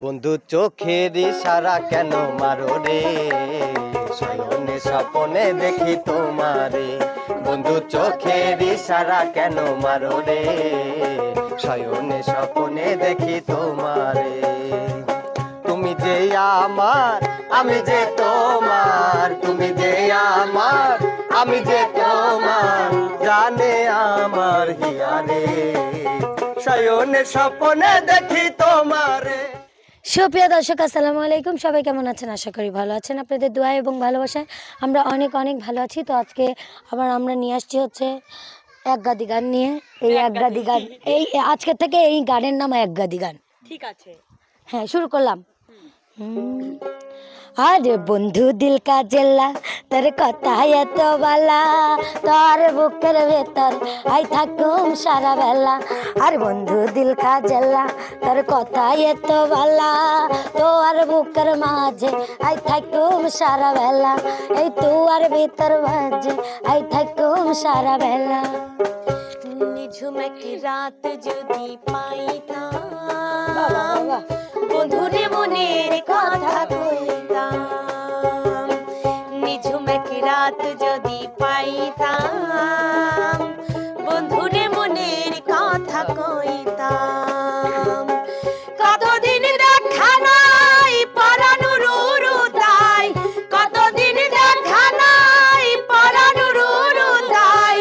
বন্ধু চোখের ইশারা কেন মারো রে, শয়নে স্বপনে দেখি তোমারে। বন্ধু চোখের ইশারা কেন মারো রে, শয়নে স্বপনে দেখি তোমারে। তুমি যে আমার আমি যে তোমার, তুমি যে আমার আমি যে তোমার, জানে আমার হিয়ারে, শয়নে স্বপনে দেখি তোমারে। সুপ্রিয় দর্শক, আসসালামু আলাইকুম। সবাই কেমন আছেন? আশা করি ভালো আছেন। আপনাদের দোয়া এবং ভালোবাসায় আমরা অনেক অনেক ভালো আছি। তো আজকে আবার আমরা নিয়ে আসছি হচ্ছে এক গাদি গান নিয়ে। এই এক গাদি গান, এই আজকে থেকে এই গানের নাম এক গাদি গান। ঠিক আছে, হ্যাঁ, শুরু করলাম। আরে বন্ধু দিল কা জেলা, তোর কথা এত বালা, তোর বুকের ভেতর আই থাকুম সারা বেলা। আর বন্ধু দিল কা জেলা, তোর কথা এত বালা, তোর বুকের মাঝে আই থাকুম সারা বেলা। এই তোর ভেতর মাঝে আই থাকুম সারা বেলা। নিঝুম এক রাত যদি পাইতাম, বন্ধুরে মনের কথা কইতাম। নিঝুম এক রাত যদি পাইতাম, বন্ধুরে মনের কথা কইতাম। কতদিন দেখা নাই পরানোর উরুতাই, কতদিন দেখা নাই পরানোর উরুতাই।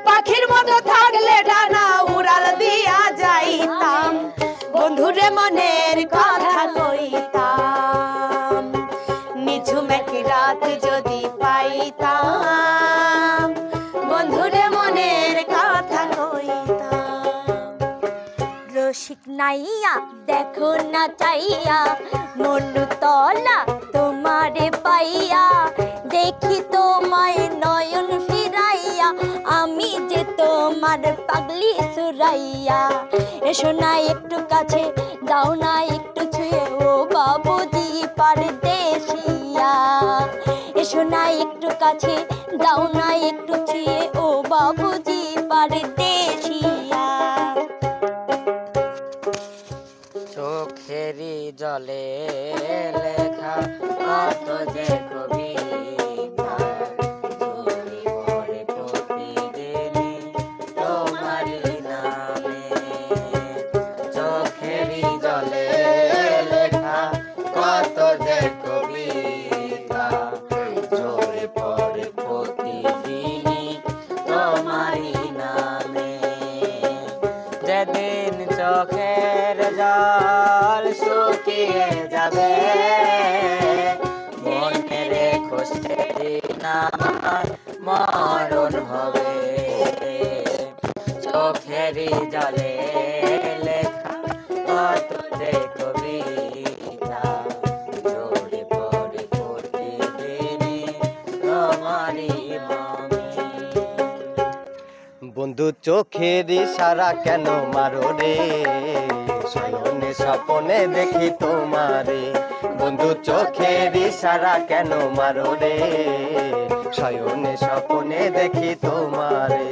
পাখির মতো থাকলে ডানা উড়াল দিয়া যাইতাম, বন্ধুরে মনের কথা কইতাম। নিঝুম এক রাত যদি পাইতাম, বন্ধুরে মনের কথা কইতাম। রসিক নাইয়া দেখো না চাইয়া, মনু তলা তোমারে পাইয়া। দেখি তোমায় নয়ন ফিরাইয়া, আমি যে তোমার পাগলি সুরাইয়া। এসো না একটু কাছে, দাও না একটু ছুঁয়ে, ও বাবুজি পারদেশিয়া। এসো না একটু কাছে, দাও না একটু ছুঁয়ে, ও বাবুজি পারদেশিয়া। চোখেরই জলে লেখা কত যে কবিতা, ঝরে পড়ে প্রতিদিনই তোমারই নামে। চোখেরই জলে লেখা কত যে কবিতা, ঝরে পড়ে প্রতিদিনই তোমারই নামে। যেদিন চোখের জল শুকিয়ে যাবে, মনে রেখো সেদিন আমার মরণ হবে। চোখেরই জলে লেখা কত যে কবিতা, ঝরে পড়ে প্রতিদিনই তোমারই নামে। বন্ধু চোখের ইশারা কেন মারো রে, শয়নে স্বপনে দেখি তোমারে। বন্ধু চোখের ইশারা কেন মারো রে, শয়নে স্বপনে দেখি তোমারে।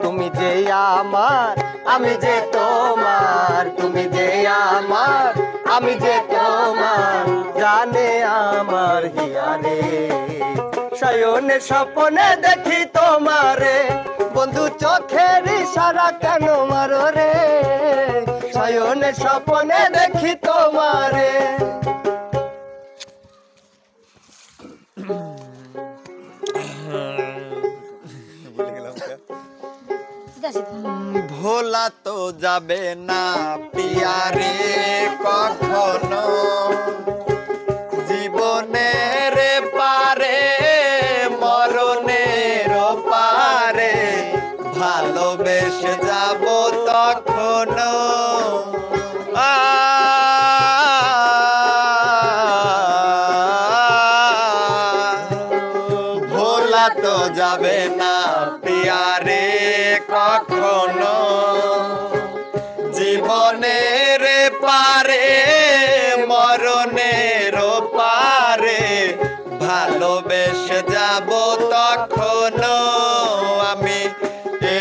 তুমি যে আমার আমি যে তোমার, তুমি যে আমার আমি যে তোমার, জানে আমার হিয়ারে, শয়নে স্বপনে দেখি তোমারে। বন্ধু চোখের ইশারা কেন মারো রে, শয়নে স্বপনে দেখি তোমারে। ভোলা তো যাবে না পিয়ারে কখনো, জীবনের পারে মরণের পারে, ভালোবেসে যাব তখনো। ভোলা তো যাবে না পিয়ারে কখনো, জীবনের পারে মরণের পারে, ভালোবেসে যাব তখনো। আমি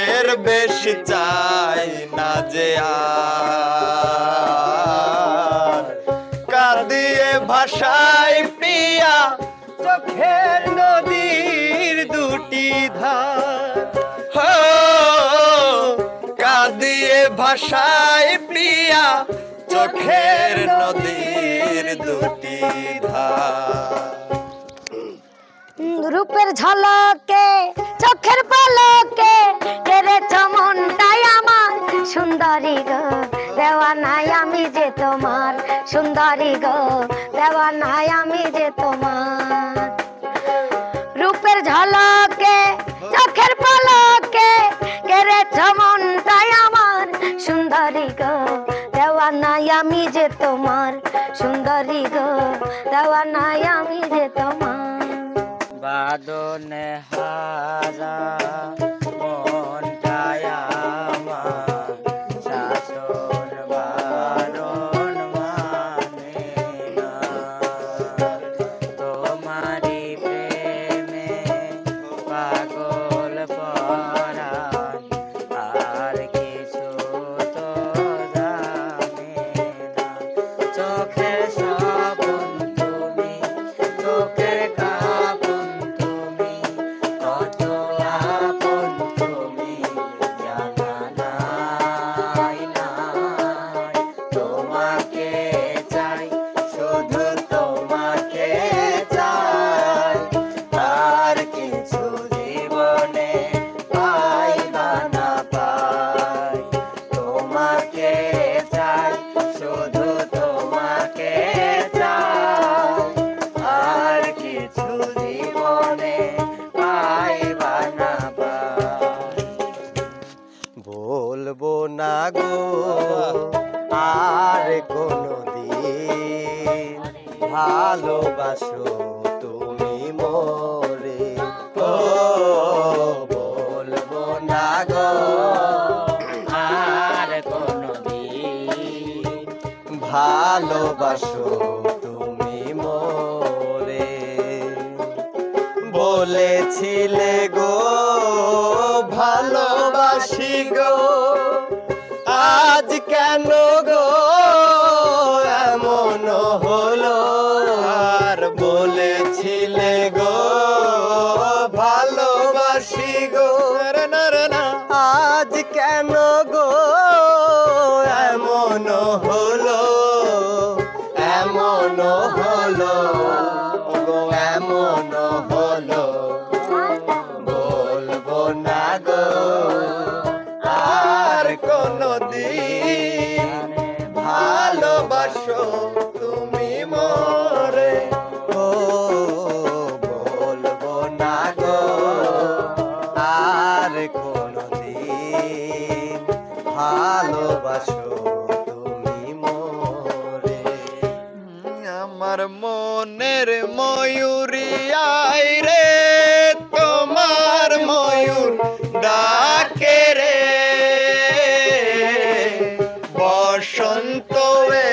এর বেশি চাই না যে আর, কাঁদিয়ে ভাষায় প্রিয়া চোখের নদীর দুটি ধার হো কাঁদিয়ে ভাষায় প্রিয়া চোখের নদীর দুটি ধার রূপের ঝলকে চোখের পলকে কেড়েছ মনটাই আমার সুন্দরী গো দেওয়ানাই আমি যে তোমার সুন্দরী গো দেওয়ানাই আমি যে তোমার রূপের ঝলকে চোখের পলকে কেড়েছ মনটাই আমার সুন্দরী গো দেওয়ানাই আমি যে তোমার সুন্দরী গো দেওয়ানাই আমি যে তোমার বাদনে হারা মনটাই আমার শাসন বারণ মানে না তোমারি প্রেমে পাগল পরাণ আর কিছু তো জানে না চোখের সপন তুমি চোখের কাপন তুমি কত আপন তুমি জানা নাই নাই তোমাকে চাই শুধু তোমাকে চাই আর কিছু জীবনে পাইবা না পাই তোমাকে চাই শুধু তোমাকে চাই আর কিছু জীবনে পাইবা না পাই বলবো না গো আর কোনদিন ভালোবাসো তুমি মোরে ও বলবো না গো আর কোনদিন ভালোবাসো তুমি মোরে বলেছিলে গো ভালোবাসি গো আজ কেন গো এমন হলো আর বলেছিলে গো ভালোবাসি গো আজ কেন গো এমন হলো এমন হলো গো এমন হলো বলবো না গো আর কোনদিন ভালোবাসো তুমি মোরে ও বলবো না গো আর কোনদিন ভালোবাসো তুমি মোরে আমার মনের ময়ূরী আই রে তোমার ময়ূর ডাকে রে বসন্ত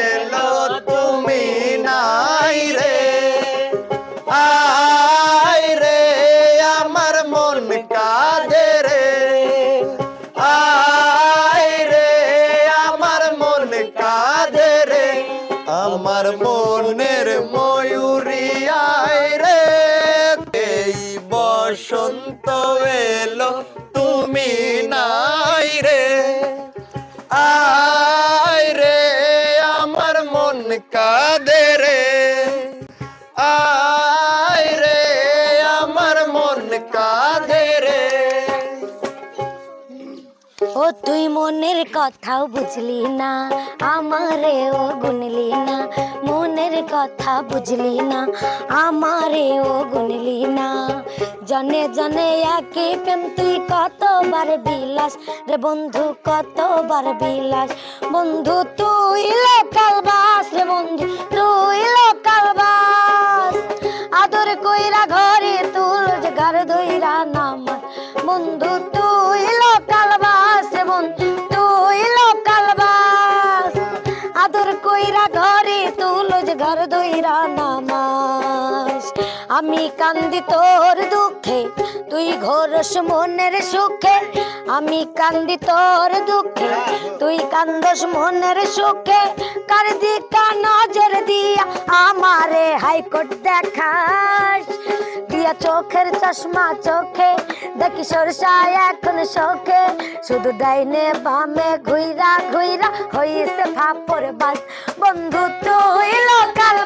এলো তুমি নাই রে আয় রে আমার মন কাঁদে রে আয় রে আমার মন কাঁদে রে আমার মনের ময়ূরী আয় রে এই বসন্ত এলো তুমি নাই রে আয় রে আমার মন কাঁদে রে আয় রে আমার মন কাঁদে রে ও তুই মনের কথাও বুঝলি না আমারে ও গুনলি না মনের কথা বুঝলি না আমারে ও গুনলি না জনে জনে একই প্রেম তুই কতবার বিলাস রে বন্ধু কতবার বিলাস বন্ধু তুই লোকাল বাস রে বন্ধু তুই লোকাল বাস আদর কইরা ঘরে তুল ঘর ধইরা নামা বন্ধু তুই লোকাল বাস রে বন্ধু তুই লোকাল বাস আদর কইরা ঘরে তুল ঘর ধইরা নামাস আমি কান্দি তোর দুঃখে তুই ঘোরস মনের সুখে আমি কান্দি তোর দুঃখে তুই কান্দস মনের সুখে কার দিকা নজর দিয়া হাইকোর্ট দেখাস দিয়া চোখের চশমা চোখে দেখি সরষা এখন শোকে শুধু ডাইনে বামে ঘুইরা ঘুইরা হইছে ফাপড় বাস বন্ধু তুই লোকাল